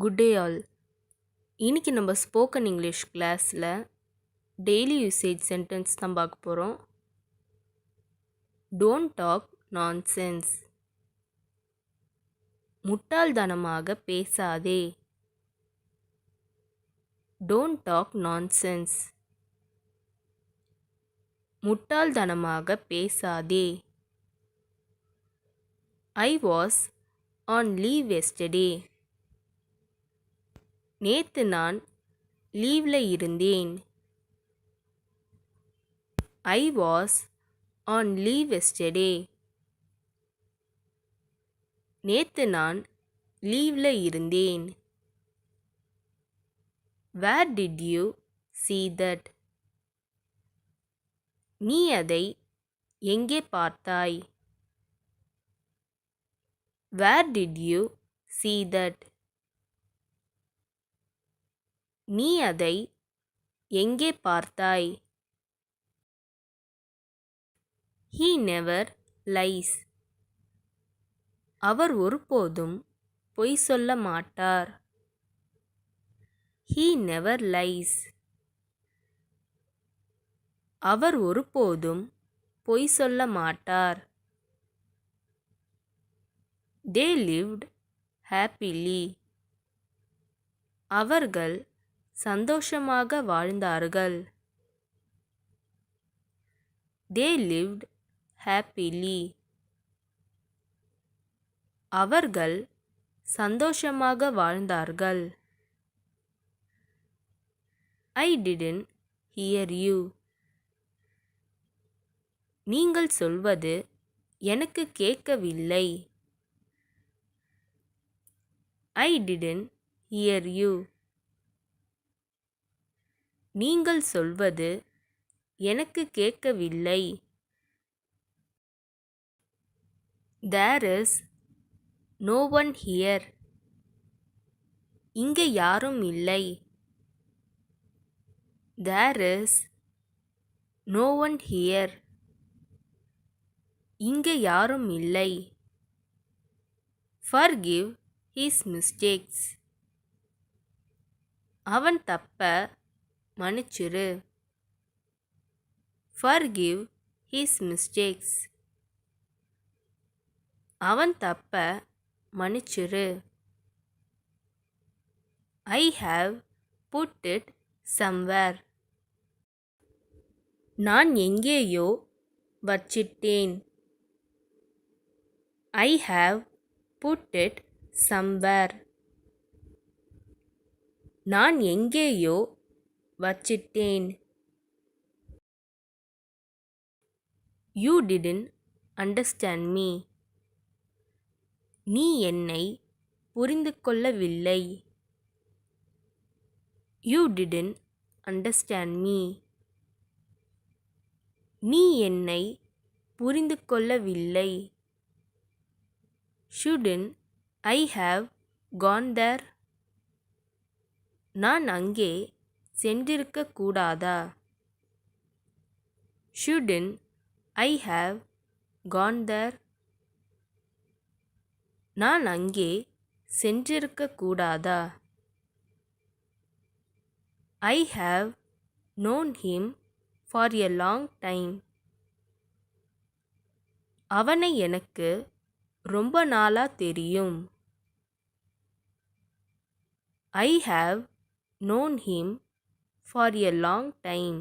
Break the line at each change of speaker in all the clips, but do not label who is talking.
Good day all. இன்னைக்கு நம்ம spoken English கிளாஸில் டெய்லி யூசேஜ் சென்டென்ஸ் தான் பார்க்க போகிறோம். Don't talk nonsense. முட்டாள்தனமாக பேசாதே. Don't talk nonsense. முட்டாள்தனமாக பேசாதே. I was on leave yesterday. நேத்து நான் லீவ்ல இருந்தேன். I was on leave yesterday. நேத்து நான் லீவ்ல இருந்தேன். Where did you see that? நீ அதை எங்கே பார்த்தாய்? Where did you see that? நீ அதை எங்கே பார்த்தாய்? He never lies. அவர் ஒருபோதும் பொய் சொல்ல மாட்டார். He never lies. அவர் ஒருபோதும் பொய் சொல்ல மாட்டார். They lived happily. அவர்கள் சந்தோஷமாக வாழ்ந்தார்கள். They lived happily. அவர்கள் சந்தோஷமாக வாழ்ந்தார்கள். I didn't hear you. நீங்கள் சொல்வது எனக்கு கேட்கவில்லை. I didn't hear you. நீங்கள் சொல்வது எனக்கு கேட்கவில்லை. There is no one here. இங்கே யாரும் இல்லை. There is no one here. இங்கே யாரும் இல்லை. Forgive his mistakes. அவன் தப்ப மன்னிச்சிரு. Forgive his mistakes. அவன் தப்ப மன்னிச்சிரு. I have put it somewhere. நான் எங்கேயோ வச்சிட்டேன். I have put it somewhere. நான் எங்கேயோ வச்சிட்டேன். You didn't understand me. நீ என்னை புரிந்து கொள்ளவில்லை. You didn't understand me. நீ என்னை புரிந்து கொள்ளவில்லை. Shouldn't I have gone there? நான் அங்கே சென்றிருக்க கூடாதா? Shouldn't I have gone there? நான் அங்கே சென்றிருக்க கூடாதா? I have known him for a long time. அவனை எனக்கு ரொம்ப நாளா தெரியும். I have known him for a long time.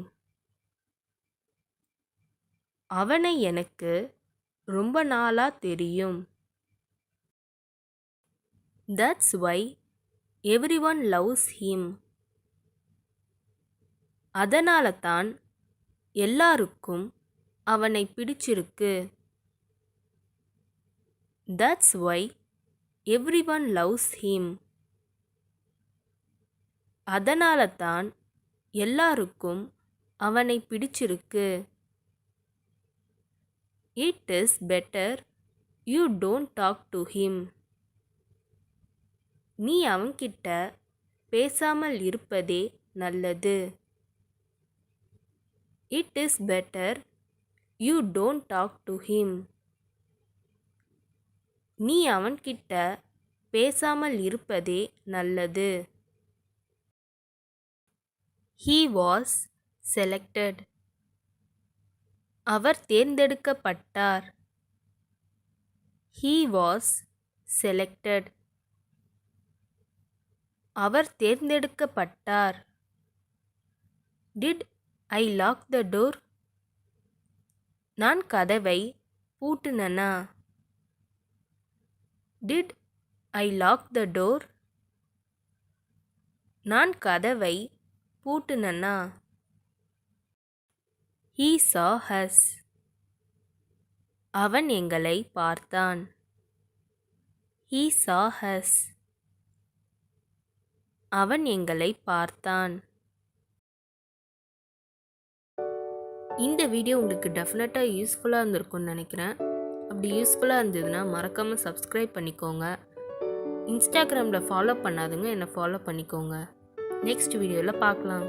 அவனை எனக்கு ரொம்ப நாளா தெரியும். That's why everyone loves him. அதனால தான் எல்லாருக்கும் அவனை பிடிச்சிருக்கு. That's why everyone loves him. அதனால தான் எல்லாருக்கும் அவனை பிடிச்சிருக்கு. It is better you don't talk to him. நீ அவன்கிட்ட பேசாமல் இருப்பதே நல்லது. It is better you don't talk to him. நீ அவன்கிட்ட பேசாமல் இருப்பதே நல்லது. He was selected. அவர் தேர்ந்தெடுக்கப்பட்டார். He was selected. அவர் தேர்ந்தெடுக்கப்பட்டார். Did I lock the door? நான் கதவை பூட்டுனனா? Did I lock the door? நான் கதவை பூட்டுனனா? He saw us. அவன் எங்களை பார்த்தான். He saw us. அவன் எங்களை பார்த்தான். இந்த வீடியோ உங்களுக்கு டெஃபினட்டாக யூஸ்ஃபுல்லாக இருந்திருக்கும்னு நினைக்கிறேன். அப்படி யூஸ்ஃபுல்லாக இருந்ததுன்னா மறக்காமல் சப்ஸ்கிரைப் பண்ணிக்கோங்க. இன்ஸ்டாகிராமில் ஃபாலோ பண்ணாதுங்க என்னை ஃபாலோ பண்ணிக்கோங்க. நெக்ஸ்ட் வீடியோவில் பார்க்கலாம்.